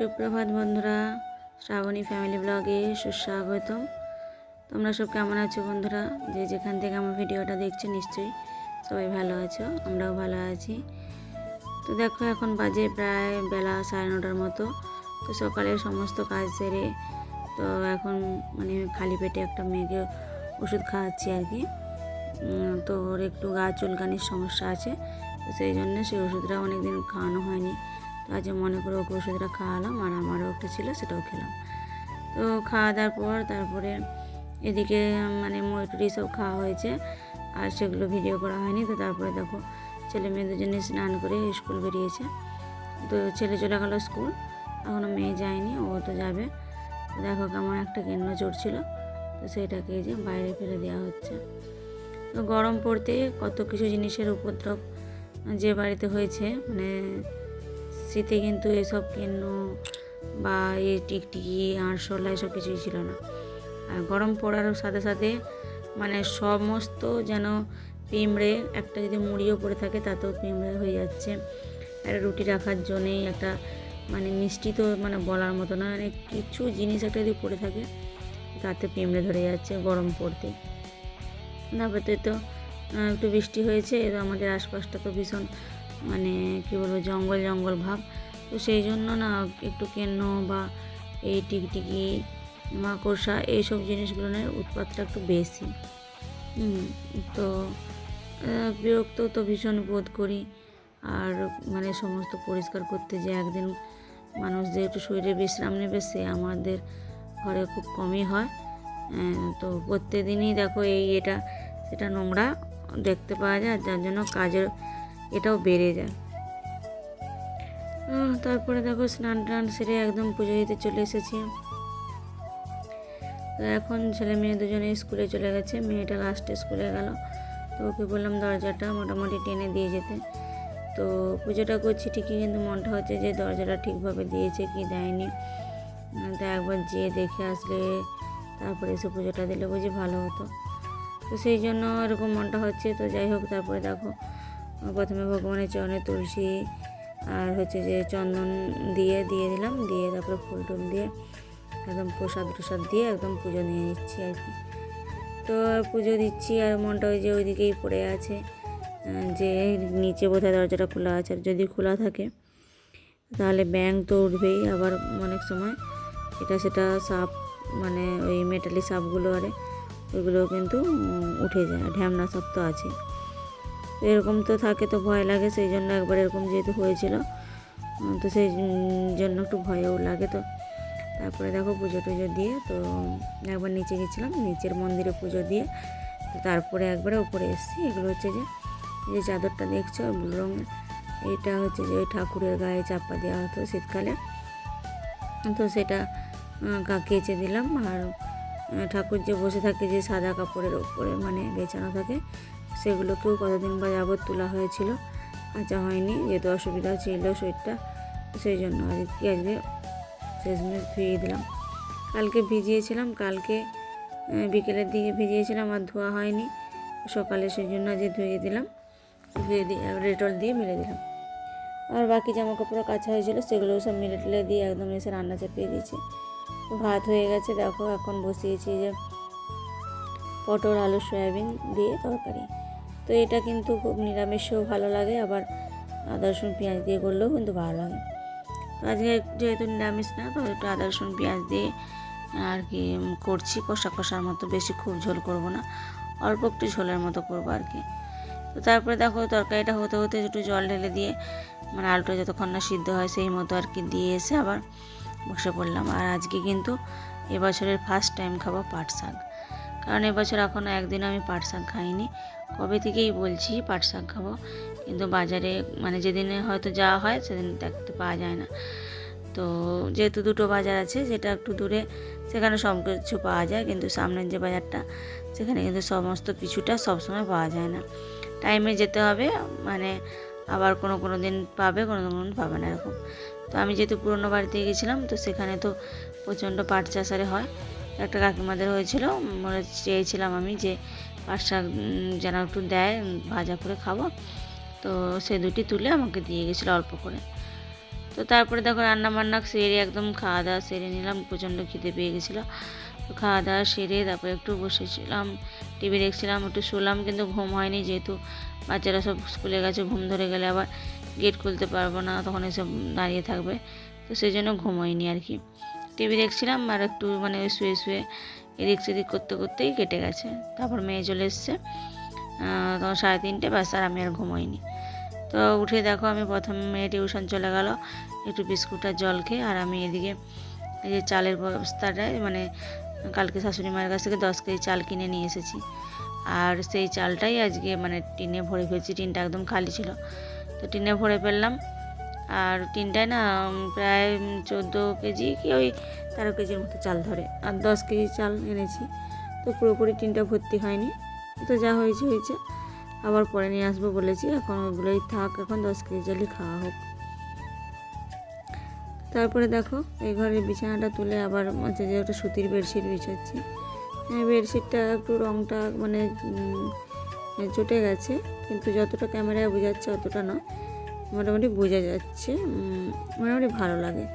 সুপ্রভাত বন্ধুরা, শ্রাবণী ফ্যামিলি ব্লগে সুস্বাগতম। তোমরা সব কেমন আছো বন্ধুরা? যে যেখান থেকে আমার ভিডিওটা দেখছো নিশ্চয়ই সবাই ভালো আছো, আমরাও ভালো আছি। তো দেখো এখন বাজে প্রায় বেলা 9:30টার মতো। তো সকালের সমস্ত কাজ সেরে তো এখন মানে খালি পেটে একটা মেয়েকে ওষুধ খাওয়াচ্ছি আর কি। তো ওর একটু গা চুলকানির সমস্যা আছে, তো সেই জন্য সেই ওষুধটা অনেকদিন খাওয়ানো হয়নি। তো আজ মনে করে ওকে ওষুধটা খাওয়ালাম, আর আমারও একটা ছিল সেটাও খেলাম। তো খাওয়া দাওয়ার পর তারপরে এদিকে মানে মুড়ি সব খাওয়া হয়েছে, আর সেগুলো ভিডিও করা হয়নি। তো তারপরে দেখো ছেলে মেয়ে দুজনে স্নান করে স্কুল বেরিয়েছে। তো ছেলে চলে গেল স্কুল, এখনও মেয়ে যায়নি, ও তো যাবে। দেখো কেমন একটা কেন্ন চড়ছিল, তো সেটাকে যে বাইরে ফেলে দেওয়া হচ্ছে। তো গরম পড়তে কত কিছু জিনিসের উপদ্রব যে বাড়িতে হয়েছে, মানে শীতে কিন্তু এসব কেন্ন বা এই টিকটিকি আরশোলা এসব কিছুই ছিল না। আর গরম পড়ার সাথে সাথে মানে সমস্ত যেন পিঁমড়ে, একটা যদি মুড়িও পড়ে থাকে তাতেও পিঁমড়ে হয়ে যাচ্ছে। একটা রুটি রাখার জন্যেই একটা মানে মিষ্টি তো মানে বলার মতো না, মানে কিছু জিনিস একটা যদি পড়ে থাকে তাতে পিঁমড়ে ধরে যাচ্ছে গরম পড়তে। তারপরে তো একটু বৃষ্টি হয়েছে, তো আমাদের আশপাশটা তো ভীষণ মানে কী বলবো জঙ্গল জঙ্গল ভাব। তো সেই জন্য না একটু কেন্ন বা এই টিকটিকি মাকড়সা এইসব জিনিসগুলোর উৎপাতটা একটু বেশি। তো বিরক্ত তো ভীষণ বোধ করি। আর মানে সমস্ত পরিষ্কার করতে যে একদিন মানুষ যে একটু শরীরে বিশ্রাম নেবে সে আমাদের ঘরে খুব কমই হয়। তো প্রত্যেকদিনই দেখো এটা সেটা নোংরা দেখতে পাওয়া যায়, যার জন্য কাজের এটাও বেড়ে যায়। তারপরে দেখো স্নান টান সেরে একদম পুজো দিতে চলে এসেছি। তো এখন ছেলে মেয়ে দুজনে স্কুলে চলে গেছে, মেয়েটা লাস্টে স্কুলে গেল। তো ওকে বললাম দরজাটা মোটামুটি টেনে দিয়ে যেতে। তো পুজোটা করছি ঠিকই, কিন্তু মনটা হচ্ছে যে দরজাটা ঠিকভাবে দিয়েছে কি দেয়নি। তো একবার যেয়ে দেখে আসলে তারপরে এসে পুজোটা দিলে বুঝি ভালো হতো। তো সেই জন্য এরকম মনটা হচ্ছে। তো যাই হোক, তারপরে দেখো প্রথমে ভগবানের চরণে তুলসী আর হচ্ছে যে চন্দন দিয়ে দিলাম, দিয়ে তারপরে ফুল টুল দিয়ে একদম প্রসাদ দিয়ে একদম পুজো নিয়ে নিচ্ছি আর কি। তো পুজো দিচ্ছি আর মনটা ওই যে ওইদিকেই পড়ে আছে যে নিচে বোধহয় দরজাটা খোলা আছে, আর যদি খোলা থাকে তাহলে ব্যাঙ তো উঠবেই। আবার অনেক সময় এটা সেটা সাপ মানে ওই মেটালি সাপগুলো ওইগুলোও কিন্তু উঠে যায়, ঢ্যামনা সাপ তো আছে। তো এরকম তো থাকে, তো ভয় লাগে। সেই জন্য একবার এরকম যেহেতু হয়েছিল, তো সেই জন্য একটু ভয়ও লাগে। তো তারপরে দেখো পুজো টুজো দিয়ে তো একবার নিচে গেছিলাম, নিচের মন্দিরে পুজো দিয়ে তো তারপরে একবারে উপরে এসেছি। এগুলো হচ্ছে যে এই যে চাদরটা দেখছো ব্লু রঙের, এইটা হচ্ছে যে ওই ঠাকুরের গায়ে চাপা দেওয়া হতো শীতকালে। তো সেটা কেচে দিলাম। আর ঠাকুর যে বসে থাকে যে সাদা কাপড়ের ওপরে মানে বেছানো থাকে, সেগুলোকেও কতদিন বা যাবৎ তোলা হয়েছিল, কাঁচা হয়নি, যেহেতু অসুবিধা ছিল শরীরটা, সেই জন্য আজকে শেষমেশ ধুয়ে দিলাম। কালকে ভিজিয়েছিলাম, কালকে বিকেলের দিকে ভিজিয়েছিলাম, আর ধোয়া হয়নি সকালে, সেই জন্য আজকে ধুয়ে দিলাম, ধুয়ে দিয়ে ডেটল দিয়ে মেলে দিলাম। আর বাকি জামা কাপড় কাচা হয়েছিল সেগুলো সব মেলে টেলে দিয়ে একদম এসে রান্না চাপিয়ে দিয়েছি। ভাত হয়ে গেছে, দেখো এখন বসিয়েছি যে পটল আলু সয়াবিন দিয়ে তরকারি। তো এটা কিন্তু খুব নিরামিষও ভালো লাগে, আবার আদা রসুন পেঁয়াজ দিয়ে করলেও কিন্তু ভালো লাগে। তো আজকে যেহেতু নিরামিষ না, তো একটু আদা রসুন পেঁয়াজ দিয়ে আর কি করছি, কষার মতো, বেশি খুব ঝোল করব না, অল্প একটু ঝোলের মতো করবো আর কি। তো তারপরে দেখো তরকারিটা হতে হতে একটু জল ঢেলে দিয়ে মানে আলুটা যতক্ষণ না সিদ্ধ হয় সেই মতো আর কি দিয়ে এসে আবার বসে পড়লাম। আর আজকে কিন্তু এবছরের ফার্স্ট টাইম খাবো পাট শাক, কারণ এবছর এখনও একদিন আমি পাট শাক খাইনি। কবে থেকেই বলছি পাট শাক খাবো, কিন্তু বাজারে মানে যেদিনে হয়তো যাওয়া হয় সেদিন দেখতে পাওয়া যায় না। তো যেহেতু দুটো বাজার আছে, যেটা একটু দূরে সেখানে সব কিছু পাওয়া যায়, কিন্তু সামনের যে বাজারটা সেখানে কিন্তু সমস্ত কিছুটা সবসময় পাওয়া যায় না, টাইমে যেতে হবে, মানে আবার কোনো দিন পাবে, কোনো পাবে না এরকম। তো আমি যেহেতু পুরনো বাড়িতে গেছিলাম, তো সেখানে তো প্রচণ্ড পাট চাষারে হয়, একটা কাকিমাদের হয়েছিল, চেয়েছিলাম আমি যে পাট শাক যেন একটু দেয় ভাজা করে খাবো। তো সে দুটি তুলে আমাকে দিয়ে গেছিলো অল্প করে। তো তারপরে দেখো রান্না বান্না সেরে একদম খাওয়া দাওয়া সেরে নিলাম, প্রচণ্ড খিদে পেয়ে গেছিলো। তো খাওয়া দাওয়া সেরে তারপরে একটু বসেছিলাম, টিভি দেখছিলাম, একটু শুলাম, কিন্তু ঘুম হয়নি, যেহেতু বাচ্চারা সব স্কুলে গেছে, ঘুম ধরে গেলে আবার গেট খুলতে পারবো না, তখন এসব দাঁড়িয়ে থাকবে, তো সেই জন্য ঘুম হয়নি আর কি। টিভি দেখছিলাম আর একটু মানে ওই শুয়ে শুয়ে এদিক সেদিক করতে করতেই কেটে গেছে। তারপর মেয়ে চলে এসছে তখন 3:30, ব্যাস, আর আমি আর ঘুমোইনি। তো উঠে দেখো আমি প্রথম মেয়ে টিউশন চলে গেল, একটু বিস্কুট আর জল খেয়ে, আর আমি এদিকে এই যে চালের বস্তাটায় মানে কালকে শাশুড়ি মায়ের কাছ থেকে 10 কেজি চাল কিনে নিয়ে এসেছি, আর সেই চালটাই আজকে মানে টিনে ভরে ফেলছি। টিনটা একদম খালি ছিল, তো টিনে ভরে ফেললাম। আর টিনটায় না প্রায় 14 কেজি কি ওই 13 কেজির মতো চাল ধরে, আর 10 কেজি চাল এনেছি, তো পুরোপুরি টিনটা ভর্তি হয়নি। তো যা হয়েছে হয়েছে, আবার পরে নিয়ে আসবো বলেছি, এখন ওগুলোই থাক, এখন 10 কেজি চালই খাওয়া হোক। তারপরে দেখো এই ঘরের বিছানাটা তুলে আবার হচ্ছে যে একটা সুতির বেডশিট বিছাচ্ছি। বেডশিটটা একটু রঙটা মানে চটে গেছে, কিন্তু যতটা ক্যামেরায় বোঝাচ্ছে অতটা নয়, মোটামুটি বোঝা যাচ্ছে, মোটামুটি ভালো লাগে।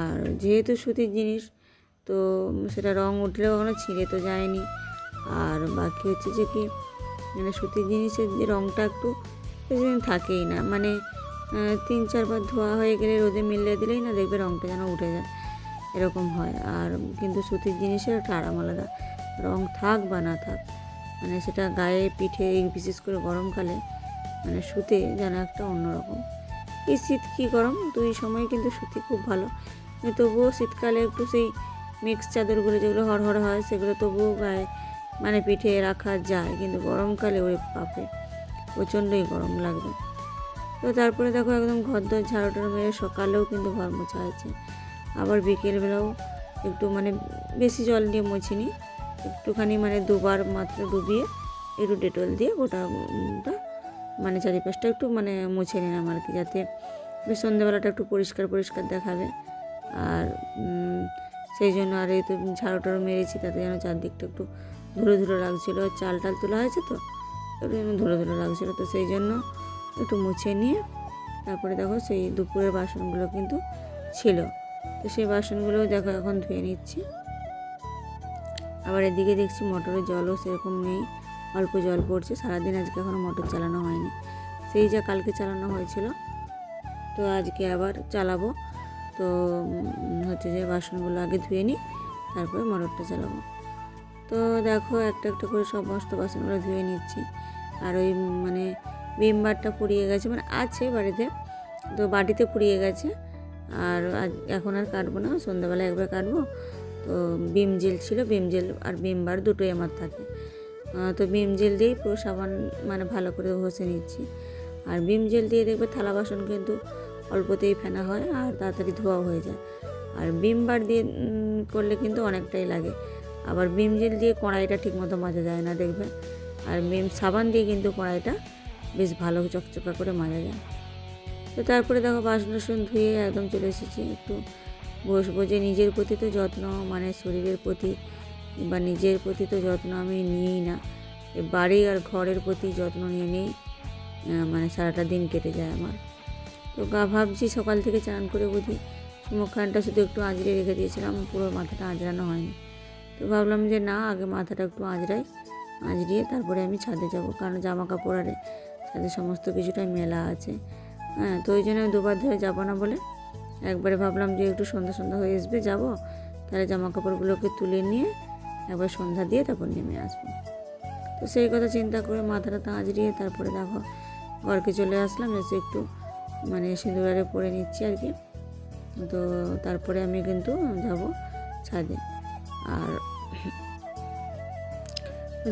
আর যেহেতু সুতির জিনিস, তো সেটা রঙ উঠলেও কখনো ছিঁড়ে তো যায়নি। আর বাকি হচ্ছে যে কি, মানে সুতির জিনিসের যে রঙটা একটু বেশিদিন থাকেই না, মানে 3-4 বার ধোয়া হয়ে গেলে রোদে মিলিয়ে দিলেই না দেখবে রঙটা যেন উঠে যায়, এরকম হয়। আর কিন্তু সুতির জিনিসের একটা আরাম আলাদা, রঙ থাক বা না থাক, মানে সেটা গায়ে পিঠে, বিশেষ করে গরমকালে মানে শুতে যেন একটা অন্যরকম। এই শীত কি গরম দুই সময় কিন্তু সুতি খুব ভালো, তবুও শীতকালে একটু সেই মিক্স চাদরগুলো যেগুলো হরহরে হয় সেগুলো তবুও গায়ে মানে পিঠে রাখা যায়, কিন্তু গরমকালে ওই পাপে প্রচণ্ডই গরম লাগবে। তো তারপরে দেখো একদম ঘরদোর ঝাড়ুটার মেরে সকালেও কিন্তু ঘর মোছা হয়েছে, আবার বিকেলবেলাও একটু মানে বেশি জল দিয়ে মুছিনি, একটুখানি মানে 2 বার মাত্র ডুবিয়ে একটু ডেটল দিয়ে গোটাটা মানে চারিপাশটা একটু মানে মুছে নিলাম আর কি, যাতে বেশ সন্ধ্যেবেলাটা একটু পরিষ্কার পরিষ্কার দেখাবে। আর সেই জন্য আর এই তো ঝাড়ুটারও মেরেছি, তাতে যেন চারদিকটা একটু ধুলো ধুলো লাগছিলো, চাল টাল তোলা হয়েছে তো একটু যেন ধুলো ধুলো লাগছিলো, তো সেই জন্য একটু মুছে নিয়ে তারপরে দেখো সেই দুপুরের বাসনগুলো কিন্তু ছিল, তো সেই বাসনগুলোও দেখো এখন ধুয়ে নিচ্ছি। আবার এদিকে দেখছি মোটরের জলও সেরকম নেই, অল্প জল পড়ছে, সারাদিন আজকে এখনও মোটর চালানো হয়নি, সেই যা কালকে চালানো হয়েছিল, তো আজকে আবার চালাবো। তো হচ্ছে যে বাসনগুলো আগে ধুয়ে নিই, তারপরে মোটরটা চালাবো। তো দেখো একটা একটা করে সমস্ত বাসনগুলো ধুয়ে নিচ্ছি। আর ওই মানে ভিম বারটা পুড়িয়ে গেছে, মানে আছে বাড়িতে, তো বাটিতে পুড়িয়ে গেছে, আর এখন আর কাটবো না, সন্ধ্যাবেলা একবার কাটবো। তো ভিম জেল ছিল, ভিম জেল আর ভিম বার দুটোই আমার থাকে, তো ভিম জেল দিয়েই পুরো সাবান মানে ভালো করে ঘষে নিচ্ছি। আর ভিম জেল দিয়ে দেখবে থালা বাসন কিন্তু অল্পতেই ফেনা হয় আর তাড়াতাড়ি ধোয়া হয়ে যায়, আর ভিম বার দিয়ে করলে কিন্তু অনেকটাই লাগে। আবার ভিম জেল দিয়ে কড়াইটা ঠিকমতো মাজা যায় না দেখবে, আর ভিম সাবান দিয়ে কিন্তু কড়াইটা বেশ ভালো চকচকা করে মাজা যায়। তো তারপরে দেখো বাসন টাসন ধুয়ে একদম চলে এসেছি, একটু বসবো, যে নিজের প্রতি তো যত্ন, মানে শরীরের প্রতি বা নিজের প্রতি তো যত্ন আমি নিই না, বাড়ি আর ঘরের প্রতি যত্ন নিয়ে নেই, মানে সারাটা দিন কেটে যায় আমার। তো ভাবছি সকাল থেকে চান করে বুঝি মুখখানটা শুধু একটু আঁচড়ে রেখে দিয়েছিলাম, পুরো মাথাটা আঁচড়ানো হয়নি। তো ভাবলাম যে না, আগে মাথাটা একটু আঁচড়িয়ে তারপরে আমি ছাদে যাব, কারণ জামা কাপড় আর ছাদে সমস্ত কিছুটাই মেলা আছে। হ্যাঁ, তো ওই জন্য আমি 2 বার ধরে যাবো না বলে একবারে ভাবলাম যে একটু সন্ধ্যা হয়ে আসবে, যাব, তাহলে জামা কাপড়গুলোকে তুলে নিয়ে একবার সন্ধ্যা দিয়ে তারপর নেমে আসবো। তো সেই কথা চিন্তা করে মাথাটা আঁচড়িয়ে তারপরে দেখো ঘরকে চলে আসলাম, এসে একটু মানে সিঁদুরে পরে নিচ্ছি আর কি। তো তারপরে আমি কিন্তু যাব ছাদে। আর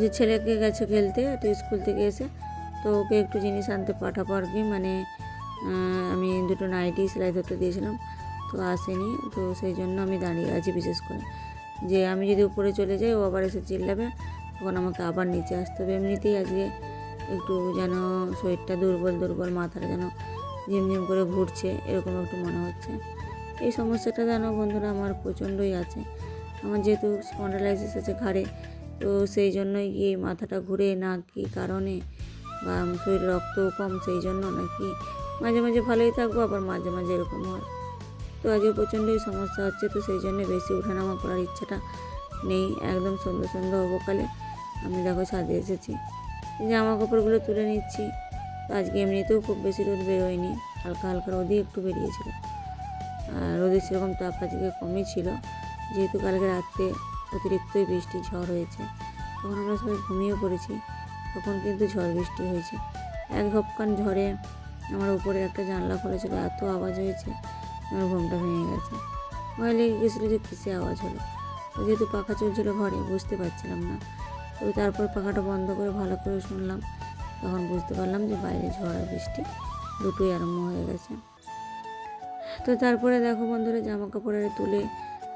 যে ছেলেকে গেছে খেলতে, তো স্কুল থেকে এসে তো ওকে একটু জিনিস আনতে পাঠাবো আর কি, মানে আমি 2টো নাইটি সেলাই ধরতে দিয়েছিলাম, তো আসেনি, তো সেই জন্য আমি দাঁড়িয়ে আছি। বিশেষ করে যে আমি যদি উপরে চলে যাই ও আবার এসে চিল্লাবে, তখন আমাকে আবার নিচে আসতে হবে। এমনিতেই আজকে একটু যেন শরীরটা দুর্বল, মাথাটা যেন ঝিমঝিম করে ঘুরছে, এরকম একটু মনে হচ্ছে। এই সমস্যাটা যেন বন্ধুরা আমার প্রচণ্ডই আছে। আমার যেহেতু স্পন্ডালাইসিস আছে ঘাড়ে, তো সেই জন্যই কি মাথাটা ঘুরে, না কি কারণে, বা শরীরে রক্তও কম সেই জন্য, নাকি মাঝে মাঝে ভালোই থাকবো, আবার মাঝে মাঝে এরকম হয়। তো আজকে প্রচণ্ডই সমস্যা হচ্ছে, তো সেই জন্য বেশি ওঠানামা করার ইচ্ছাটা নেই। একদম সন্ধ্যা সন্ধ্যা অবকালে আমি দেখো ছাদে এসেছি, জামা কাপড়গুলো তুলে নিচ্ছি। তো আজকে এমনিতেও খুব বেশি রোদ বেরোয়নি, হালকা হালকা রোদই একটু বেরিয়েছিল। আর রোদের সেরকম তাপ আজকে কমই ছিল, যেহেতু কালকে রাত্রে অতিরিক্তই বৃষ্টি ঝড় হয়েছে। তখন আমরা সবাই ঘুমিয়ে পড়েছি, তখন কিন্তু ঝড় বৃষ্টি হয়েছে। এক ঝপকান ঝড়ে আমার উপরে একটা জানলা খুলেছিল, এত আওয়াজ হয়েছে আমার ঘুমটা ভেঙে গেছে। ভয় লেগে গেছিলো যে কিসে আওয়াজ হলো। তো যেহেতু পাখা চলছিল ঘরে, বুঝতে পারছিলাম না। তো তারপর পাখাটা বন্ধ করে ভালো করে শুনলাম, তখন বুঝতে পারলাম যে বাইরে ঝড় আর বৃষ্টি দুটোই আরম্ভ হয়ে গেছে। তো তারপরে দেখো বন্ধুরা, জামা কাপড় তুলে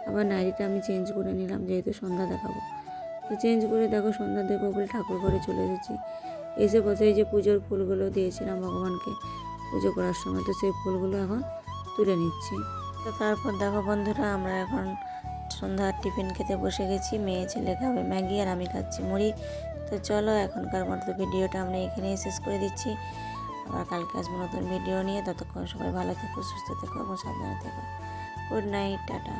আবার নাইটিটা আমি চেঞ্জ করে নিলাম, যেহেতু সন্ধ্যা দেখাবো। তো চেঞ্জ করে দেখো সন্ধ্যা দেবো বলে ঠাকুর ঘরে চলে এসেছি। এসে বসে এই যে পুজোর ফুলগুলো দিয়েছিলাম ভগবানকে পুজো করার সময়, তো সেই ফুলগুলো এখন তুলে নিচ্ছি। তো তারপর দেখো বন্ধুরা, আমরা এখন সন্ধ্যার টিফিন খেতে বসে গেছি। মেয়ে ছেলে খাবে ম্যাগি আর আমি খাচ্ছি মুড়ি। তো চলো এখনকার মতো ভিডিওটা আমরা এখানেই শেষ করে দিচ্ছি। আবার কালকে আসবো নতুন ভিডিও নিয়ে। ততক্ষণ সবাই ভালো থেকো, সুস্থ থেকো এবং সাবধানে থেকো। Good night, tata.